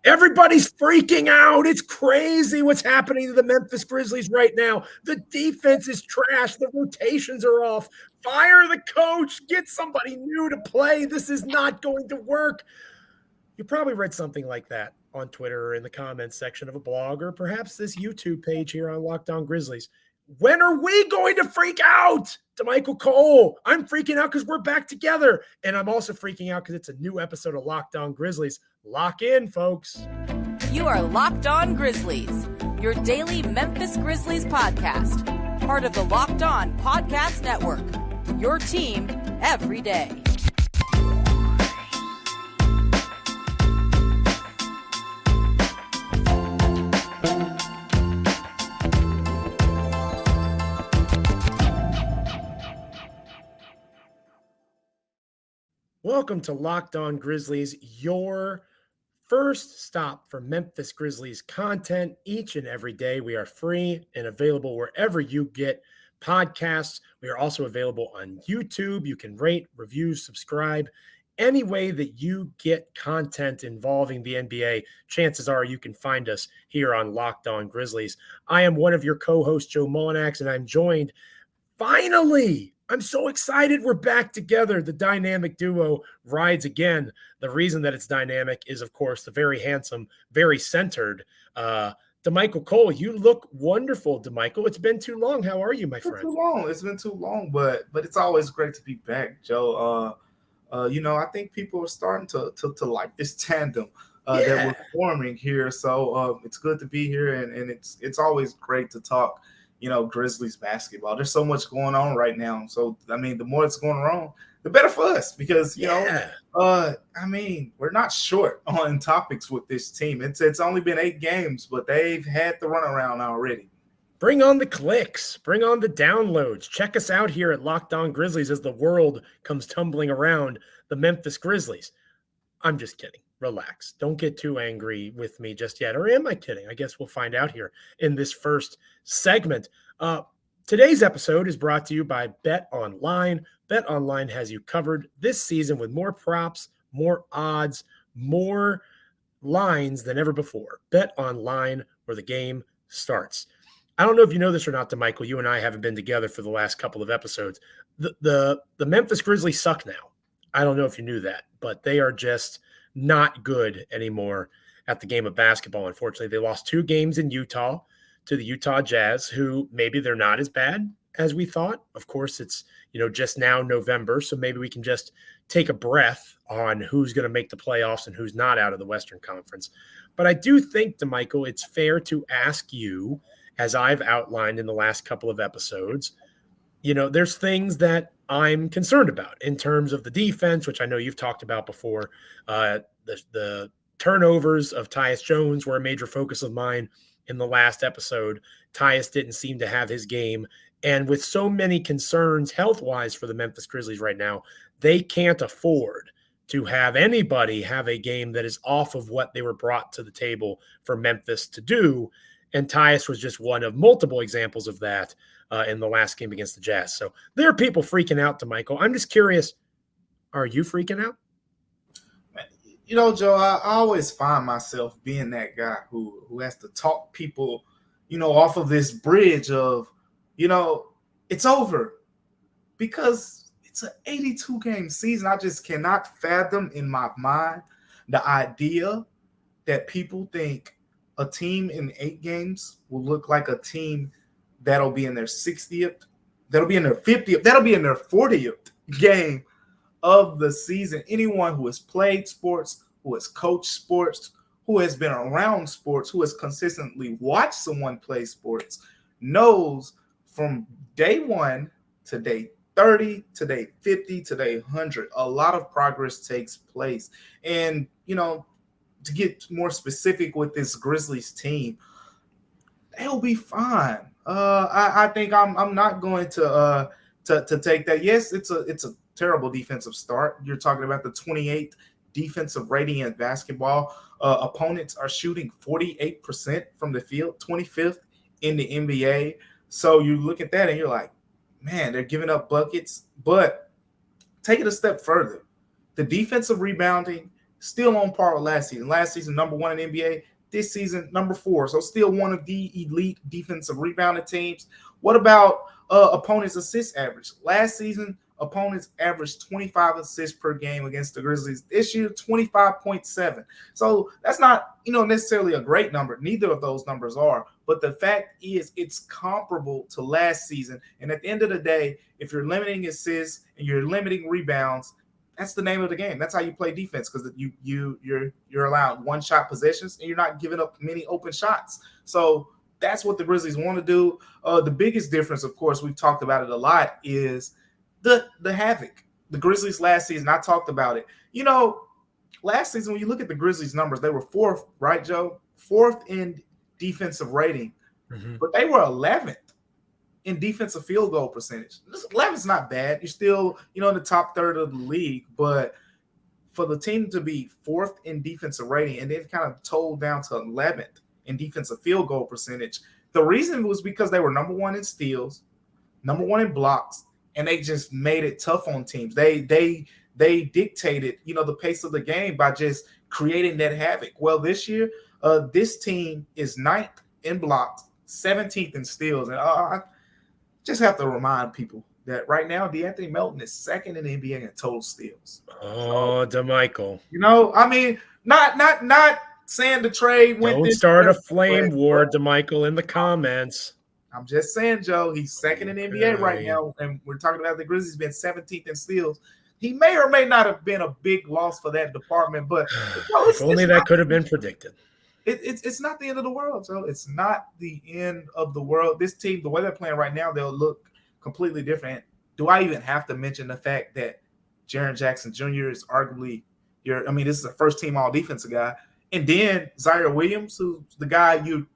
Everybody's freaking out. It's crazy what's happening to the Memphis Grizzlies right now. The defense is trash. The rotations are off. Fire the coach. Get somebody new to play. This is not going to work. You probably read something like that on Twitter or in the comments section of a blog or perhaps this YouTube page here on Locked On Grizzlies. When are we going to freak out? Damichael Cole, I'm freaking out because we're back together. And I'm also freaking out because it's a new episode of Locked On Grizzlies. Lock in, folks. You are Locked On Grizzlies, your daily Memphis Grizzlies podcast. Part of the Locked On Podcast Network, your team every day. Welcome to Locked On Grizzlies, your first stop for Memphis Grizzlies content each and every day. We are free and available wherever you get podcasts. We are also available on YouTube. You can rate, review, subscribe. Any way that you get content involving the NBA, chances are you can find us here on Locked On Grizzlies. I am one of your co-hosts, Joe Mullinax, and I'm joined finally. I'm so excited we're back together. The dynamic duo rides again. The reason that it's dynamic is, of course, the very handsome, very centered Damichael Cole. You look wonderful, Damichael. It's been too long. How are you, my friend? It's been too long, but it's always great to be back, Joe. I think people are starting to like this tandem that we're forming here. So it's good to be here, and it's always great to talk Grizzlies basketball. There's so much going on right now. So, I mean, the more it's going wrong, the better for us because, we're not short on topics with this team. It's only been 8 games, but they've had the runaround already. Bring on the clicks. Bring on the downloads. Check us out here at Locked On Grizzlies as the world comes tumbling around the Memphis Grizzlies. I'm just kidding. Relax. Don't get too angry with me just yet. Or am I kidding? I guess we'll find out here in this first segment. Today's episode is brought to you by BetOnline. BetOnline has you covered this season with more props, more odds, more lines than ever before. BetOnline, where the game starts. I don't know if you know this or not, Damichael. You and I haven't been together for the last couple of episodes. The Memphis Grizzlies suck now. I don't know if you knew that, but they are just not good anymore at the game of basketball. Unfortunately, they lost 2 games in Utah to the Utah Jazz, who maybe they're not as bad as we thought. Of course, it's, just now November, so maybe we can just take a breath on who's going to make the playoffs and who's not out of the Western Conference. But I do think, Damichael, it's fair to ask you, as I've outlined in the last couple of episodes, there's things that I'm concerned about in terms of the defense, which I know you've talked about before. The turnovers of Tyus Jones were a major focus of mine in the last episode. Tyus didn't seem to have his game. And with so many concerns health-wise for the Memphis Grizzlies right now, they can't afford to have anybody have a game that is off of what they were brought to the table for Memphis to do. And Tyus was just one of multiple examples of that in the last game against the Jazz. So there are people freaking out, Damichael. I'm just curious, are you freaking out? Joe, I always find myself being that guy who has to talk people, off of this bridge of, it's over. Because it's an 82-game season. I just cannot fathom in my mind the idea that people think a team in 8 games will look like a team that'll be in their 60th, that'll be in their 50th, that'll be in their 40th game of the season. Anyone who has played sports, who has coached sports, who has been around sports, who has consistently watched someone play sports, knows from day 1 to day 30 to day 50 to day 100, a lot of progress takes place. And, to get more specific with this Grizzlies team, they'll be fine. I think I'm not going to take that. Yes, it's a terrible defensive start. You're talking about the 28th defensive rating in basketball. Opponents are shooting 48% from the field, 25th in the NBA. So you look at that and you're like, man, they're giving up buckets. But take it a step further. The defensive rebounding still on par with last season. Last season, number 1 in the NBA. This season, number 4. So still one of the elite defensive rebounding teams. What about opponents' assist average? Last season, opponents averaged 25 assists per game against the Grizzlies. This year, 25.7. So that's not, necessarily a great number. Neither of those numbers are. But the fact is, it's comparable to last season. And at the end of the day, if you're limiting assists and you're limiting rebounds, that's the name of the game. That's how you play defense, because you're allowed one-shot possessions and you're not giving up many open shots. So that's what the Grizzlies want to do. The biggest difference, of course, we've talked about it a lot, is the havoc. The Grizzlies last season, I talked about it. Last season, when you look at the Grizzlies numbers, they were 4th, right, Joe? 4th in defensive rating, but they were 11th in defensive field goal percentage. 11's not bad. You're still, in the top third of the league, but for the team to be 4th in defensive rating and then kind of told down to 11th in defensive field goal percentage, the reason was because they were number 1 in steals, number 1 in blocks, and they just made it tough on teams. They dictated, the pace of the game by just creating that havoc. Well, this year, this team is 9th in blocks, 17th in steals, and I just have to remind people that right now, De'Anthony Melton is 2nd in the NBA in total steals. Oh, Damichael. Not saying the trade went. Don't start a flame war, Damichael, in the comments. I'm just saying, Joe, he's 2nd in the NBA right now, and we're talking about the Grizzlies being 17th in steals. He may or may not have been a big loss for that department, but if only that could have been predicted. It's not the end of the world, Joe. It's not the end of the world. This team, the way they're playing right now, they'll look completely different. Do I even have to mention the fact that Jaren Jackson Jr. is arguably this is a first-team all-defensive guy, and then Zaire Williams, who's the guy you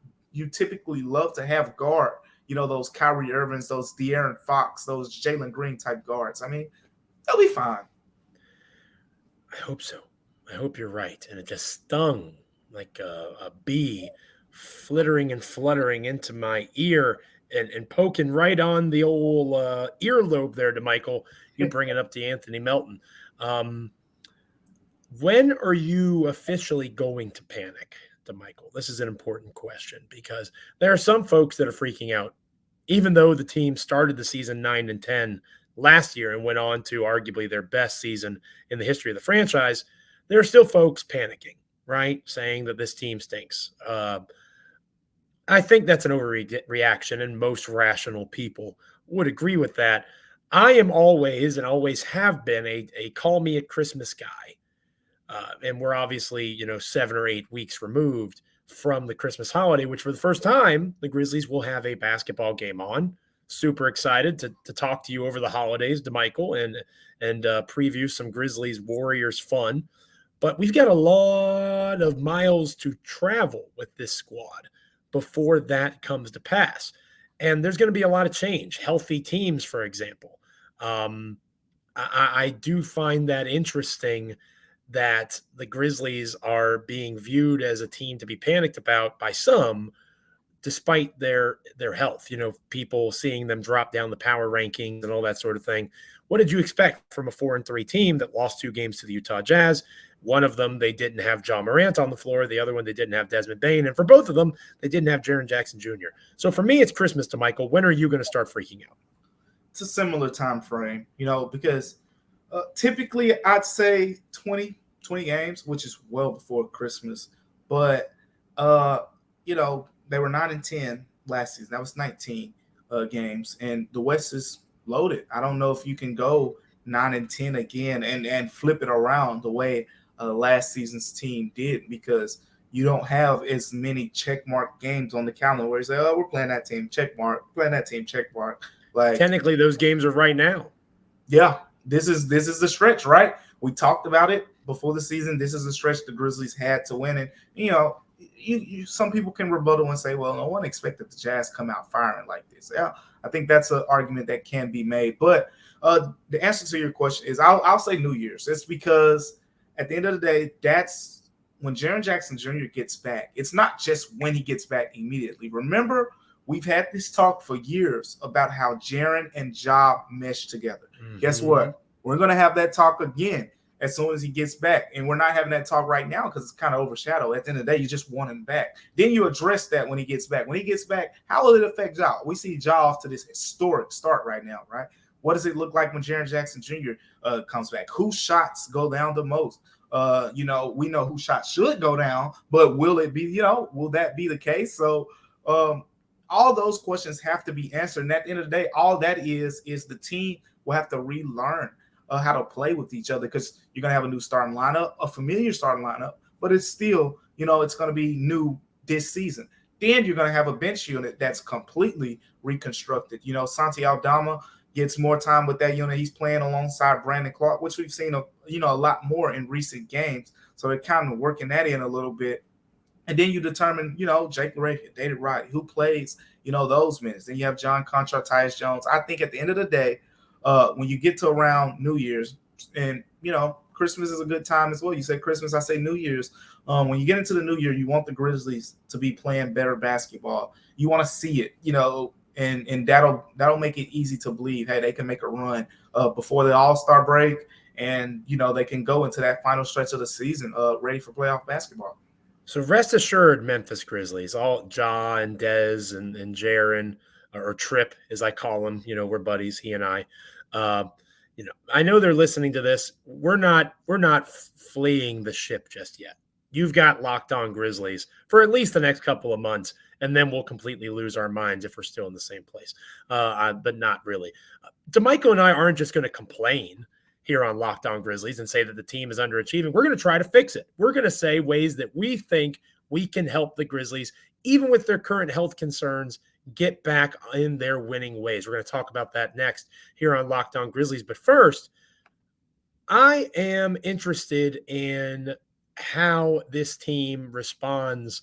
typically love to have guard, those Kyrie Irvings, those De'Aaron Fox, those Jalen Green type guards. They'll be fine. I hope so. I hope you're right. And it just stung like a bee flittering and fluttering into my ear and poking right on the old earlobe there, Damichael. You bring it up to Anthony Melton. When are you officially going to panic, Damichael? This is an important question because there are some folks that are freaking out, even though the team started the season 9-10 last year and went on to arguably their best season in the history of the franchise. There are still folks panicking, right? Saying that this team stinks. I think that's an overreaction, and most rational people would agree with that. I am always and always have been a call me at Christmas guy. And we're obviously, 7 or 8 weeks removed from the Christmas holiday, which for the first time, the Grizzlies will have a basketball game on. Super excited to talk to you over the holidays, Damichael, and preview some Grizzlies Warriors fun. But we've got a lot of miles to travel with this squad before that comes to pass. And there's going to be a lot of change. Healthy teams, for example. I do find that interesting that the Grizzlies are being viewed as a team to be panicked about by some, despite their health, people seeing them drop down the power rankings and all that sort of thing. What did you expect from a 4-3 team that lost 2 games to the Utah Jazz? One of them, they didn't have John Morant on the floor. The other one, they didn't have Desmond Bane. And for both of them, they didn't have Jaren Jackson Jr. So for me, it's Christmas, Damichael. When are you going to start freaking out? It's a similar time frame, because typically I'd say 20 games, which is well before Christmas. But, they were 9-10 last season. That was 19 games. And the West is loaded. I don't know if you can go 9-10 again and flip it around the way last season's team did, because you don't have as many checkmark games on the calendar where you say, oh, we're playing that team, checkmark, playing that team, checkmark. Like, technically, those games are right now. Yeah, this is the stretch, right? We talked about it before the season. This is a stretch the Grizzlies had to win. And, some people can rebuttal and say, well, no one expected the Jazz come out firing like this. Yeah, I think that's an argument that can be made. But the answer to your question is I'll say New Year's. It's because at the end of the day, that's when Jaren Jackson Jr. gets back. It's not just when he gets back immediately. Remember, we've had this talk for years about how Jaren and Ja mesh together. Mm-hmm. Guess what? We're going to have that talk again. as soon as he gets back. And we're not having that talk right now because it's kind of overshadowed. At the end of the day, you just want him back. Then you address that when he gets back. When he gets back, how will it affect Ja? We see Ja off to this historic start right now, right? What does it look like when Jaren Jackson Jr. Comes back? Whose shots go down the most? We know whose shots should go down, but will it be, will that be the case? So all those questions have to be answered. And at the end of the day, all that is the team will have to relearn how to play with each other, because you're going to have a new starting lineup, a familiar starting lineup, but it's still, it's going to be new this season. Then you're going to have a bench unit that's completely reconstructed. Santi Aldama gets more time with that unit. He's playing alongside Brandon Clark, which we've seen a lot more in recent games. So they're kind of working that in a little bit. And then you determine, Jake LaRavia, David Roddy, who plays, those minutes. Then you have John Contra, Tyus Jones. I think at the end of the day, when you get to around New Year's, and, Christmas is a good time as well. You say Christmas, I say New Year's. When you get into the new year, you want the Grizzlies to be playing better basketball. You want to see it, and that'll make it easy to believe, hey, they can make a run before the All-Star break, and, they can go into that final stretch of the season ready for playoff basketball. So rest assured, Memphis Grizzlies, all Ja and Dez and Jaren, or Trip, as I call him, we're buddies, he and I. I know they're listening to this. We're not fleeing the ship just yet. You've got Locked On Grizzlies for at least the next couple of months, and then we'll completely lose our minds if we're still in the same place. But not really. Damichael and I aren't just going to complain here on Locked On Grizzlies and say that the team is underachieving. We're going to try to fix it. We're going to say ways that we think we can help the Grizzlies, even with their current health concerns, get back in their winning ways. We're going to talk about that next here on Locked On Grizzlies. But first, I am interested in how this team responds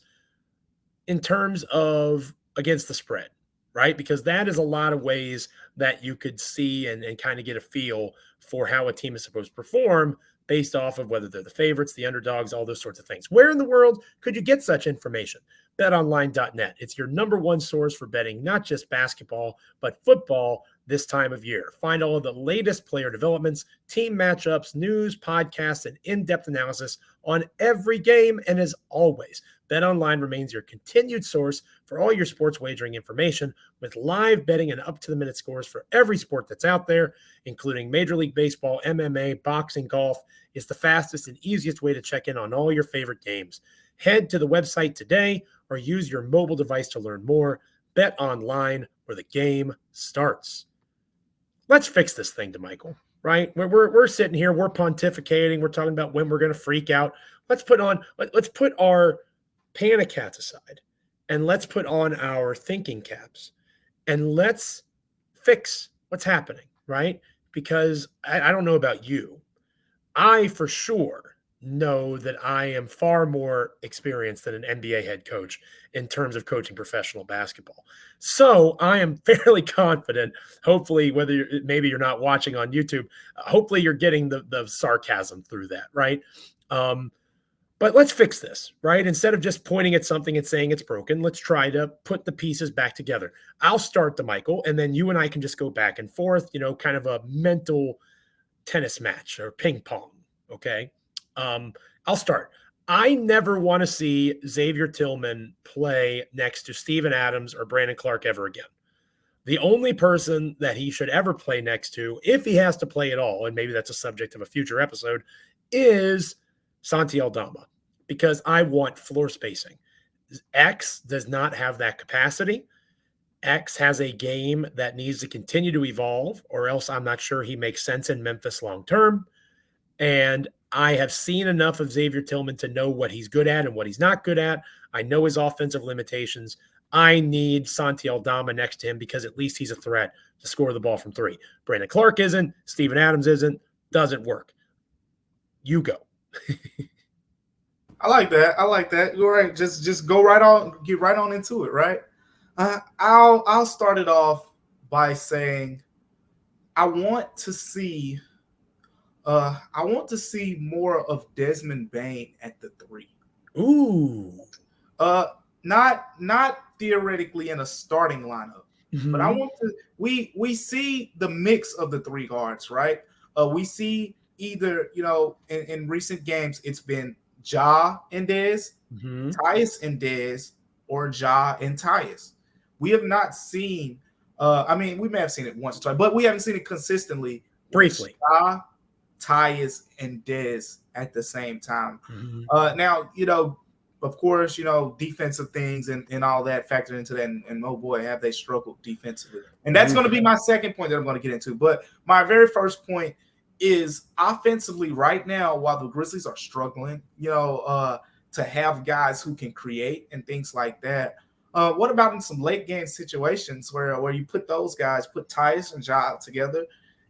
in terms of against the spread, right? Because that is a lot of ways that you could see and kind of get a feel for how a team is supposed to perform based off of whether they're the favorites, the underdogs, all those sorts of things. Where in the world could you get such information? BetOnline.net. It's your number one source for betting, not just basketball, but football this time of year. Find all of the latest player developments, team matchups, news, podcasts, and in-depth analysis on every game. And as always, BetOnline remains your continued source for all your sports wagering information, with live betting and up-to-the-minute scores for every sport that's out there, including Major League Baseball, MMA, boxing, golf. It's the fastest and easiest way to check in on all your favorite games. Head to the website today or use your mobile device to learn more. BetOnline, where the game starts. Let's fix this thing, Damichael, right? We're sitting here, we're pontificating, we're talking about when we're going to freak out. Let's put our panic hats aside, and let's put on our thinking caps, and let's fix what's happening, right? Because I don't know about you. I for sure know that I am far more experienced than an NBA head coach in terms of coaching professional basketball. So I am fairly confident, hopefully, maybe you're not watching on YouTube, hopefully you're getting the sarcasm through that, right? But let's fix this, right? Instead of just pointing at something and saying it's broken, let's try to put the pieces back together. I'll start, Damichael, and then you and I can just go back and forth, kind of a mental tennis match or ping pong, okay? I'll start. I never want to see Xavier Tillman play next to Steven Adams or Brandon Clark ever again. The only person that he should ever play next to, if he has to play at all, and maybe that's a subject of a future episode, is Santi Aldama, because I want floor spacing. X does not have that capacity. X has a game that needs to continue to evolve, or else I'm not sure he makes sense in Memphis long-term. And I have seen enough of Xavier Tillman to know what he's good at and what he's not good at. I know his offensive limitations. I need Santi Aldama next to him because at least he's a threat to score the ball from three. Brandon Clark isn't. Steven Adams isn't. Doesn't work. You go. I like that. You're right. Just go right on. Get right on into it. Right. I'll start it off by saying I want to see more of Desmond Bane at the three. Ooh. Not theoretically in a starting lineup, mm-hmm. but I want to. We see the mix of the three guards, right? We see either, in recent games, it's been Ja and Dez, Tyus and Dez, or Ja and Tyus. We have not seen, we may have seen it once or twice, but we haven't seen it consistently. Briefly. Ja, Tyus, and Dez at the same time. Now, of course, defensive things and all that factored into that. And oh boy, have they struggled defensively. And that's going to be my second point that I'm going to get into. But my very first point is offensively right now, while the Grizzlies are struggling, to have guys who can create and things like that. What about in some late game situations where you put those guys, put Tyus and Ja together,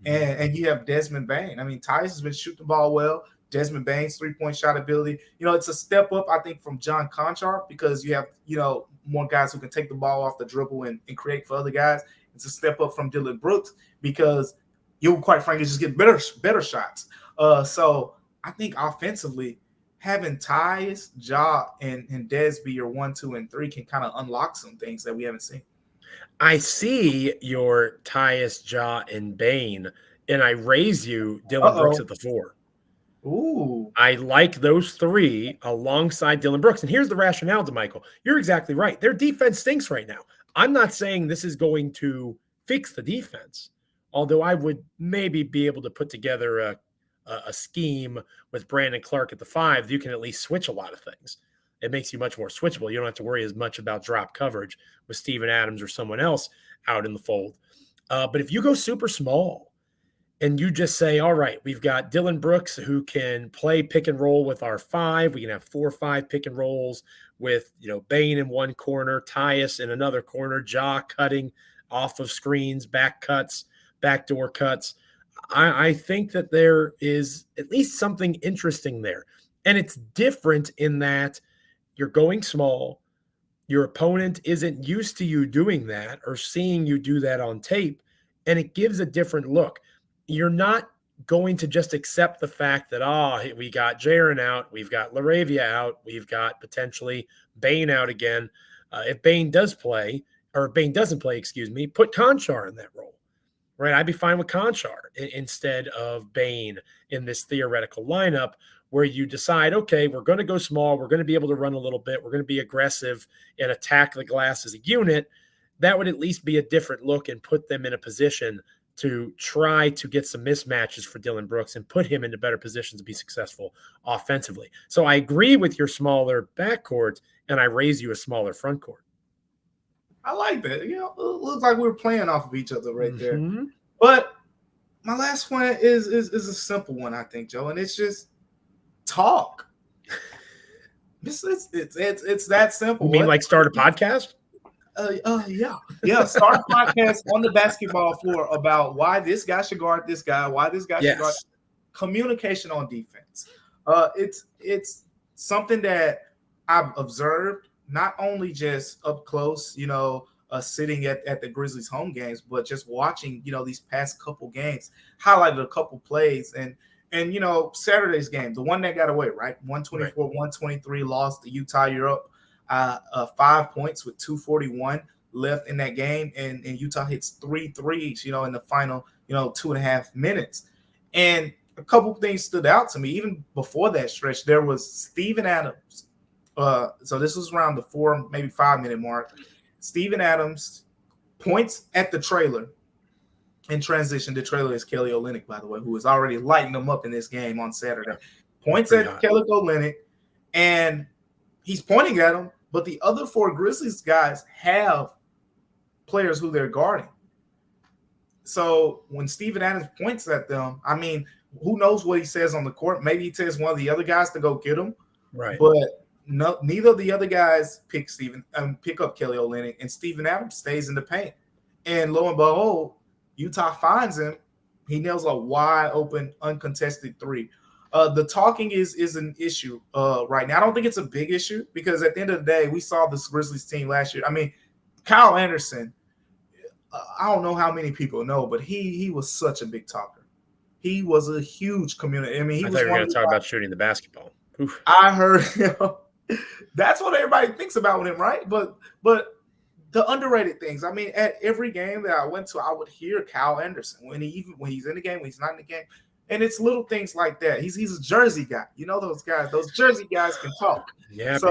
and you have Desmond Bane? I mean, Tyus has been shooting the ball well. Desmond Bane's three-point shot ability, it's a step up, I think, from John Conchar, because you have, more guys who can take the ball off the dribble and create for other guys. It's a step up from Dillon Brooks because you'll, quite frankly, just get better shots. So I think offensively, having Tyus, Ja, and Dez be your 1, 2, and 3 can kind of unlock some things that we haven't seen. I see your Tyus, Ja, and Bane, and I raise you Dillon Brooks at the 4. Ooh. I like those 3 alongside Dillon Brooks. And here's the rationale, Damichael. You're exactly right. Their defense stinks right now. I'm not saying this is going to fix the defense, although I would maybe be able to put together a scheme with Brandon Clark at the 5. You can at least switch a lot of things. It makes you much more switchable. You don't have to worry as much about drop coverage with Steven Adams or someone else out in the fold. But if you go super small, and you just say, all right, we've got Dillon Brooks who can play pick and roll with our 5. We can have 4 or 5 pick and rolls with, Bane in one corner, Tyus in another corner, Ja cutting off of screens, back cuts, backdoor cuts. I think that there is at least something interesting there. And it's different in that you're going small. Your opponent isn't used to you doing that or seeing you do that on tape. And it gives a different look. You're not going to just accept the fact that, we got Jaren out, we've got LaRavia out, we've got potentially Bane out again. If Bane doesn't play, put Conchar in that role, right? I'd be fine with Conchar instead of Bane in this theoretical lineup where you decide, okay, we're going to go small, we're going to be able to run a little bit, we're going to be aggressive and attack the glass as a unit. That would at least be a different look and put them in a position to try to get some mismatches for Dillon Brooks and put him into better positions to be successful offensively. So I agree with your smaller backcourt, and I raise you a smaller front court. I like that. It looks like we're playing off of each other right there. But my last point is a simple one, I think, Joe, and it's just talk. It's that simple. You mean like start a podcast? Yeah. Start a podcast on the basketball floor about why this guy should guard this guy, why this guy should guard. Communication on defense. It's something that I've observed, not only just up close, sitting at the Grizzlies home games, but just watching, these past couple games, highlighted a couple plays and Saturday's game, the one that got away, right? 124-123 loss to Utah. You're up 5 points with 2:41 left in that game, and Utah hits 3 threes, in the final, 2.5 minutes. And a couple of things stood out to me. Even before that stretch, there was Steven Adams. So this was around the 4, maybe 5 minute mark. Steven Adams points at the trailer in transition. The trailer is Kelly Olynyk, by the way, who is already lighting them up in this game on Saturday. Points at Kelly Olynyk, and he's pointing at him, but the other 4 Grizzlies guys have players who they're guarding. So when Steven Adams points at them, I mean, who knows what he says on the court? Maybe he tells one of the other guys to go get him. Right. But neither of the other guys pick up Kelly Olynyk, and Steven Adams stays in the paint. And lo and behold, Utah finds him. He nails a wide open, uncontested 3. The talking is an issue right now. I don't think it's a big issue because at the end of the day, we saw this Grizzlies team last year. I mean, Kyle Anderson, I don't know how many people know, but he was such a big talker. He was a huge community. I mean, I thought you were going to talk about shooting the basketball. Oof. I heard that's what everybody thinks about with him, right? But the underrated things. I mean, at every game that I went to, I would hear Kyle Anderson when he's in the game, when he's not in the game. And it's little things like that. He's a Jersey guy. You know those guys. Those Jersey guys can talk. Yep.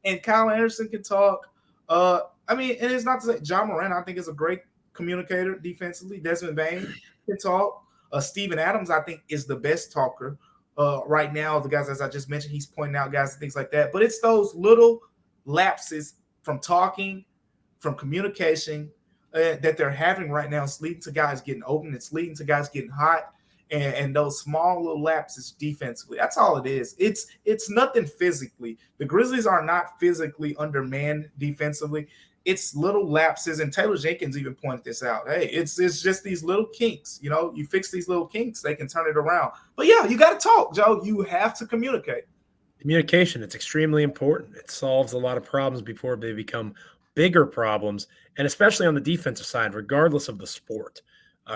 And Kyle Anderson can talk. And it's not to say John Morant, I think, is a great communicator defensively. Desmond Bane can talk. Steven Adams, I think, is the best talker right now. The guys, as I just mentioned, he's pointing out guys and things like that. But it's those little lapses from talking, from communication, that they're having right now. It's leading to guys getting open. It's leading to guys getting hot, and those small little lapses defensively. That's all it is. It's nothing physically. The Grizzlies are not physically undermanned defensively. It's little lapses, and Taylor Jenkins even pointed this out. Hey, it's just these little kinks. You fix these little kinks, they can turn it around. But yeah, you got to talk, Joe. You have to communicate. Communication, it's extremely important. It solves a lot of problems before they become bigger problems, and especially on the defensive side, regardless of the sport,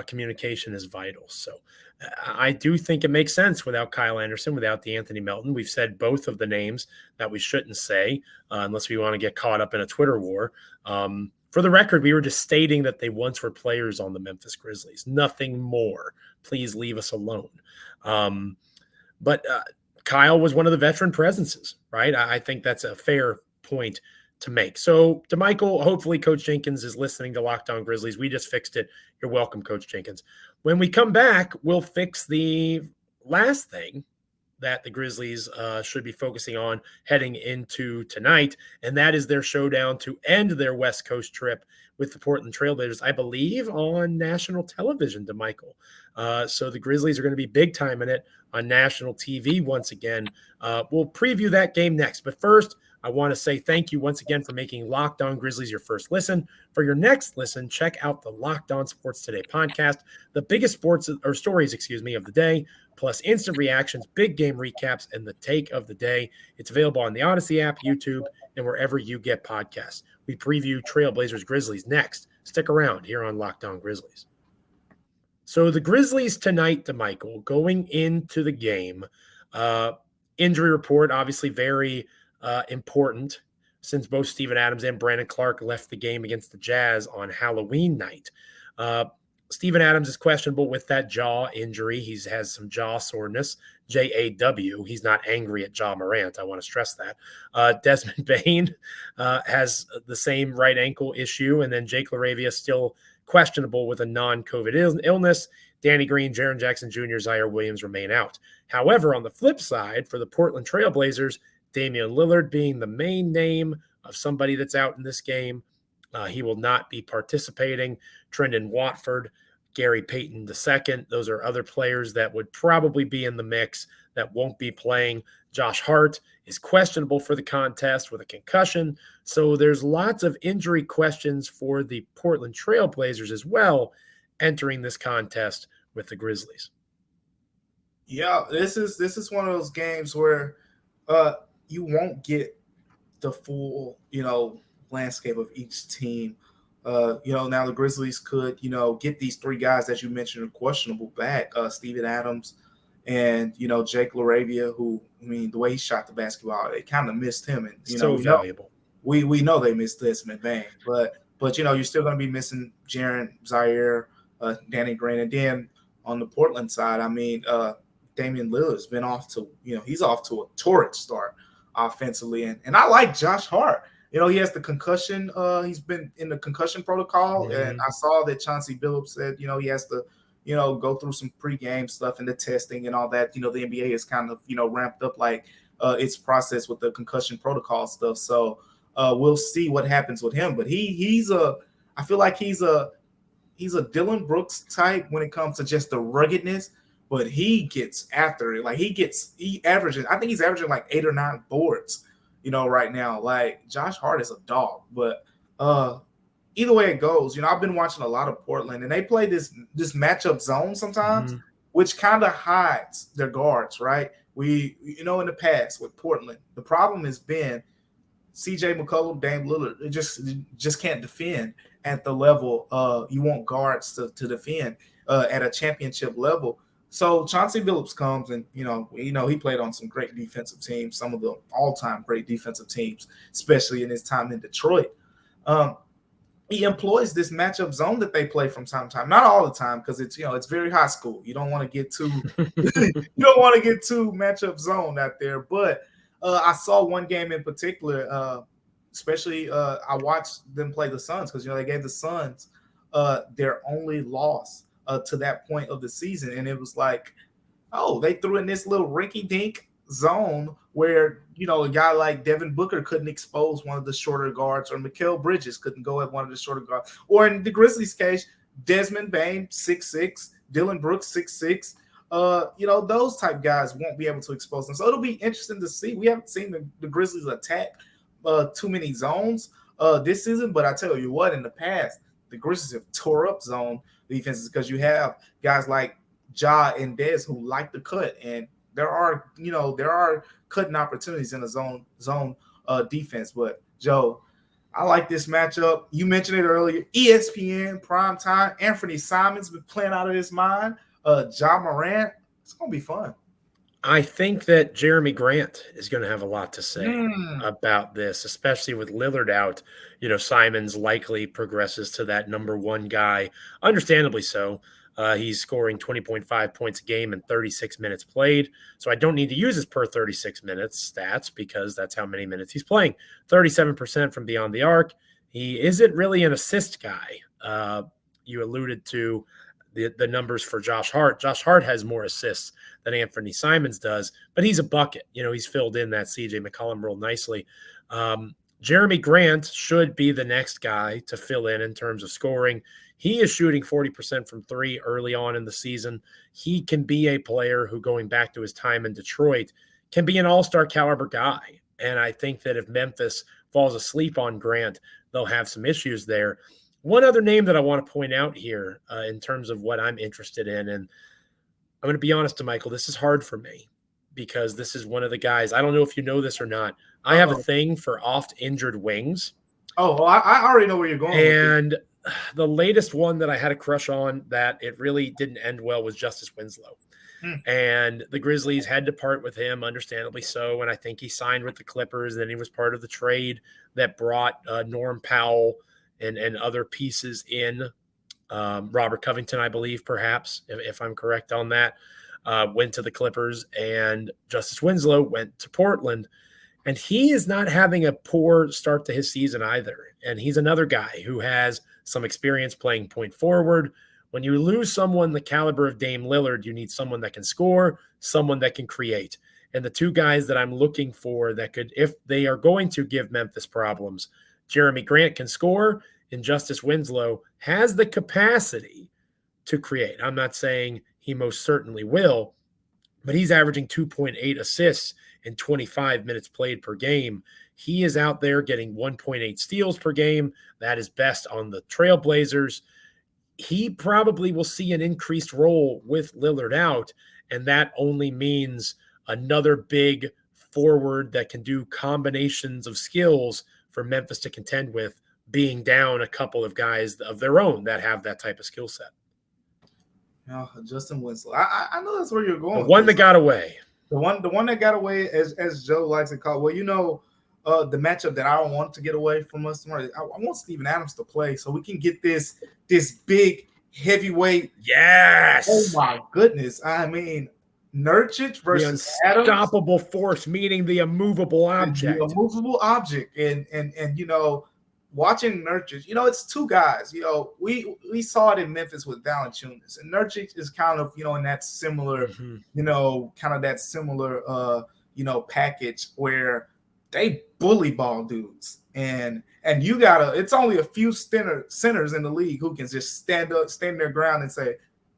communication is vital. So I do think it makes sense without Kyle Anderson, without DeAnthony Melton. We've said both of the names that we shouldn't say unless we want to get caught up in a Twitter war. For the record, we were just stating that they once were players on the Memphis Grizzlies. Nothing more. Please leave us alone. But Kyle was one of the veteran presences, right? I think that's a fair point to make. So, Damichael, hopefully Coach Jenkins is listening to Locked On Grizzlies. We just fixed it. You're welcome, Coach Jenkins. When we come back, we'll fix the last thing that the Grizzlies should be focusing on heading into tonight, and that is their showdown to end their West Coast trip with the Portland Trailblazers, I believe, on national television, Damichael. So the Grizzlies are going to be big time in it on national TV once again. We'll preview that game next. But first, I want to say thank you once again for making Locked On Grizzlies your first listen. For your next listen, check out the Locked On Sports Today podcast, the biggest stories of the day, plus instant reactions, big game recaps, and the take of the day. It's available on the Odyssey app, YouTube, and wherever you get podcasts. We preview Trailblazers Grizzlies next. Stick around here on Locked On Grizzlies. So the Grizzlies tonight, Damichael, going into the game, injury report, obviously very important since both Steven Adams and Brandon Clark left the game against the Jazz on Halloween night. Steven Adams is questionable with that jaw injury. He has some jaw soreness, JAW. He's not angry at Ja Morant. I want to stress that. Desmond Bane has the same right ankle issue. And then Jake LaRavia still questionable with a non-COVID illness. Danny Green, Jaren Jackson Jr., Zaire Williams remain out. However, on the flip side, for the Portland Trailblazers, Damian Lillard being the main name of somebody that's out in this game. He will not be participating. Trendon Watford, Gary Payton II. Those are other players that would probably be in the mix that won't be playing. Josh Hart is questionable for the contest with a concussion. So there's lots of injury questions for the Portland Trailblazers as well entering this contest with the Grizzlies. Yeah, this is one of those games where you won't get the full, landscape of each team. Now the Grizzlies could, get these three guys that you mentioned are questionable back. Steven Adams and, Jake LaRavia, who, the way he shot the basketball, they kind of missed him. And, so valuable. We know they missed Desmond Bane, but you're still going to be missing Jaren, Zaire, Danny Green. And then on the Portland side, Damian Lillard's been off to, he's off to a torrid start offensively. And I like Josh Hart. He has the concussion. He's been in the concussion protocol. Mm-hmm. And I saw that Chauncey Billups said, he has to, go through some pregame stuff and the testing and all that. The NBA is kind of, ramped up its process with the concussion protocol stuff. So we'll see what happens with him. But I feel like he's a Dylan Brooks type when it comes to just the ruggedness. But he gets after it. I think he's averaging 8 or 9 boards, right now. Josh Hart is a dog. But either way it goes, I've been watching a lot of Portland, and they play this matchup zone sometimes, mm-hmm. which kind of hides their guards, right? We, in the past with Portland, the problem has been CJ McCollum, Dame Lillard, it just can't defend at the level you want guards to defend at a championship level. So Chauncey Billups comes and, he played on some great defensive teams, some of the all-time great defensive teams, especially in his time in Detroit. he employs this matchup zone that they play from time to time. Not all the time, because it's very high school. You don't want to get too matchup zone out there. But I saw one game in particular, especially I watched them play the Suns, because they gave the Suns their only loss to that point of the season, and it was like, oh, they threw in this little rinky-dink zone where a guy like Devin Booker couldn't expose one of the shorter guards, or Mikal Bridges couldn't go at one of the shorter guards, or in the Grizzlies' case, Desmond Bane 6'6", Dylan Brooks 6'6". Those type guys won't be able to expose them. So it'll be interesting to see. We haven't seen the Grizzlies attack too many zones this season, but I tell you what, in the past, the Grizzlies have tore up zone defenses because you have guys like Ja and Dez who like to cut, and there are cutting opportunities in the zone defense. But Joe, I like this matchup. You mentioned it earlier. ESPN primetime. Anthony Simons been playing out of his mind. Ja Morant. It's gonna be fun. I think that Jeremy Grant is going to have a lot to say about this, especially with Lillard out. Simons likely progresses to that number one guy, understandably so. He's scoring 20.5 points a game in 36 minutes played. So I don't need to use his per 36 minutes stats because that's how many minutes he's playing. 37% from beyond the arc. He isn't really an assist guy. You alluded to the numbers for Josh Hart. Josh Hart has more assists than Anthony Simons does, but he's a bucket. He's filled in that CJ McCollum role nicely. Jeremy Grant should be the next guy to fill in terms of scoring. He is shooting 40% from three early on in the season. He can be a player who, going back to his time in Detroit, can be an all-star caliber guy. And I think that if Memphis falls asleep on Grant, they'll have some issues there. One other name that I want to point out here in terms of what I'm interested in, and I'm going to be honest, Damichael, this is hard for me because this is one of the guys. I don't know if you know this or not. I have a thing for oft-injured wings. Oh, I already know where you're going. And the latest one that I had a crush on that it really didn't end well was Justice Winslow. And the Grizzlies had to part with him, understandably so. And I think he signed with the Clippers. And then he was part of the trade that brought Norm Powell and other pieces in. Robert Covington, I believe, perhaps, if I'm correct on that, went to the Clippers. And Justice Winslow went to Portland. And he is not having a poor start to his season either. And he's another guy who has some experience playing point forward. When you lose someone the caliber of Dame Lillard, you need someone that can score, someone that can create. And the two guys that I'm looking for that could, if they are going to give Memphis problems, Jeremy Grant can score, and Justice Winslow has the capacity to create. I'm not saying he most certainly will, but he's averaging 2.8 assists in 25 minutes played per game. He is out there getting 1.8 steals per game. That is best on the Trailblazers. He probably will see an increased role with Lillard out, and that only means another big forward that can do combinations of skills for Memphis to contend with, being down a couple of guys of their own that have that type of skill set. Justin Winslow. I know that's where you're going. The one that got away. The one that got away, as Joe likes to call. Well, the matchup that I don't want to get away from us tomorrow. I want Steven Adams to play so we can get this big heavyweight. Yes. Oh my goodness. I mean, Nurkic versus the unstoppable force meeting the immovable object. The immovable object, and watching Nurkic, it's two guys. We saw it in Memphis with Valanciunas, and Nurkic is kind of in that similar, package where they bully ball dudes, and you gotta. It's only a few centers in the league who can just stand their ground and say,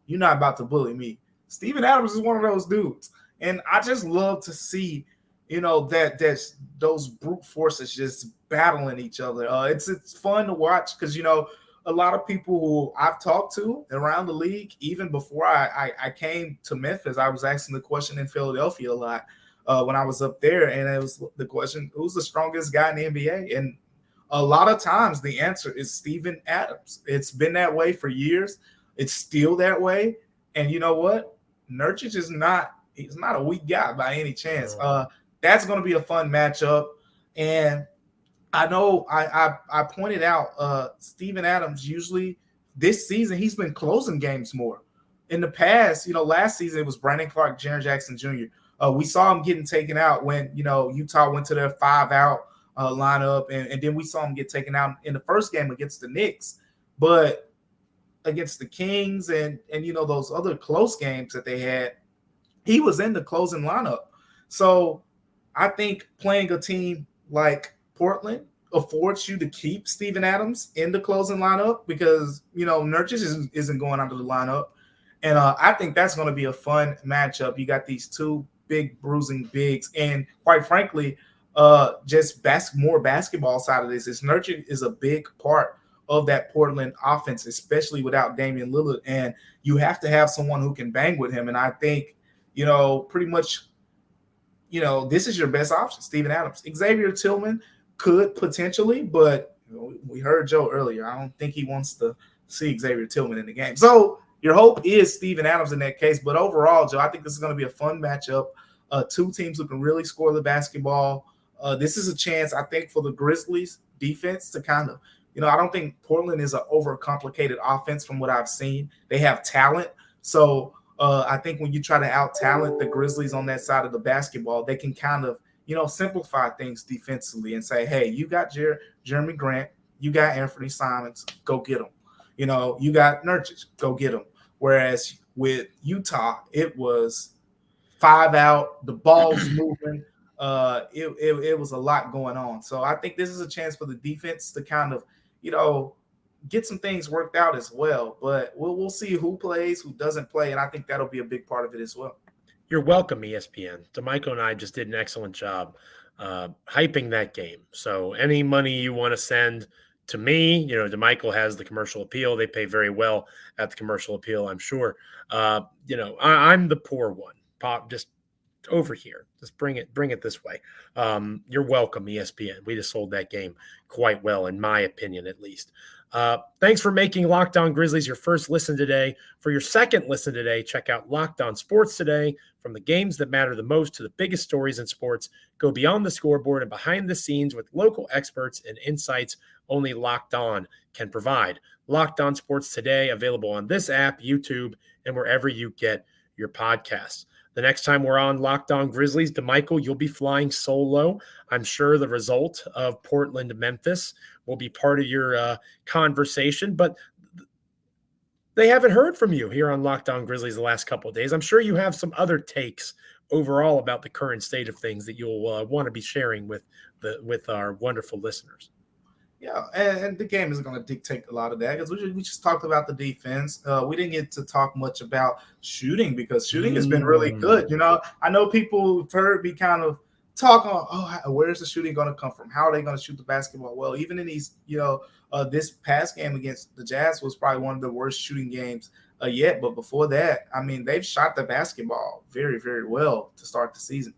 "You're not about to bully me." Steven Adams is one of those dudes, and I just love to see, that those brute forces just battling each other. It's fun to watch because a lot of people who I've talked to around the league, even before I came to Memphis, I was asking the question in Philadelphia a lot when I was up there, and it was the question, who's the strongest guy in the NBA? And a lot of times the answer is Steven Adams. It's been that way for years. It's still that way. And you know what? Nurkic is he's not a weak guy by any chance. That's going to be a fun matchup. And I know I pointed out Steven Adams usually this season he's been closing games more. In the past, last season it was Brandon Clark, Jaren Jackson Jr. We saw him getting taken out when Utah went to their 5-out lineup, and then we saw him get taken out in the first game against the Knicks. But against the Kings and those other close games that they had, he was in the closing lineup. So I think playing a team like Portland affords you to keep Steven Adams in the closing lineup because Nurkic isn't going out of the lineup, and I think that's going to be a fun matchup. You got these two big bruising bigs, and quite frankly, just more basketball side of this is Nurkic is a big part of that Portland offense, especially without Damian Lillard, and you have to have someone who can bang with him. And I think pretty much. This is your best option, Steven Adams. Xavier Tillman could potentially, but we heard Joe earlier. I don't think he wants to see Xavier Tillman in the game. So your hope is Steven Adams in that case. But overall, Joe, I think this is going to be a fun matchup. Two teams who can really score the basketball. This is a chance, I think, for the Grizzlies defense to kind of, I don't think Portland is an overcomplicated offense from what I've seen. They have talent. So I think when you try to out-talent the Grizzlies on that side of the basketball, they can kind of, simplify things defensively and say, hey, you got Jeremy Grant, you got Anthony Simons, go get them. You got Nurkic, go get them. Whereas with Utah, it was 5 out, the ball's moving. It was a lot going on. So I think this is a chance for the defense to kind of, get some things worked out as well. But we'll see who plays, who doesn't play, and I think that'll be a big part of it as well. You're welcome, ESPN. Damichael and I just did an excellent job hyping that game. So any money you want to send to me, Damichael has the commercial appeal. They pay very well at the commercial appeal, I'm sure. I'm the poor one. Pop, just over here. Just bring it this way. You're welcome, ESPN. We just sold that game quite well, in my opinion, at least. Thanks for making Locked On Grizzlies your first listen today. For your second listen today, check out Locked On Sports Today. From the games that matter the most to the biggest stories in sports, go beyond the scoreboard and behind the scenes with local experts and insights only Locked On can provide. Locked On Sports Today, available on this app, YouTube, and wherever you get your podcasts. The next time we're on Locked On Grizzlies, Damichael, you'll be flying solo. I'm sure the result of Portland-Memphis will be part of your conversation, but they haven't heard from you here on Locked On Grizzlies the last couple of days. I'm sure you have some other takes overall about the current state of things that you'll want to be sharing with our wonderful listeners. Yeah, and the game is going to dictate a lot of that because we just talked about the defense. We didn't get to talk much about shooting because shooting has been really good. I know people have heard me kind of talk on, where's the shooting going to come from? How are they going to shoot the basketball? Well, even in these, this past game against the Jazz was probably one of the worst shooting games yet. But before that, I mean, they've shot the basketball very, very well to start the season.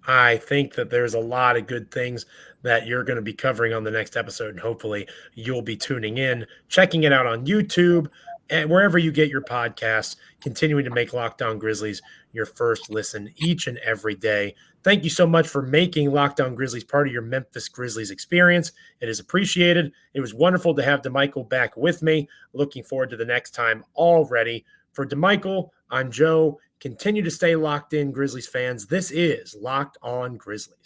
I think that there's a lot of good things that you're going to be covering on the next episode, and hopefully you'll be tuning in, checking it out on YouTube, and wherever you get your podcasts, continuing to make Locked On Grizzlies your first listen each and every day. Thank you so much for making Locked On Grizzlies part of your Memphis Grizzlies experience. It is appreciated. It was wonderful to have Damichael back with me. Looking forward to the next time already. For Damichael, I'm Joe. Continue to stay locked in, Grizzlies fans. This is Locked On Grizzlies.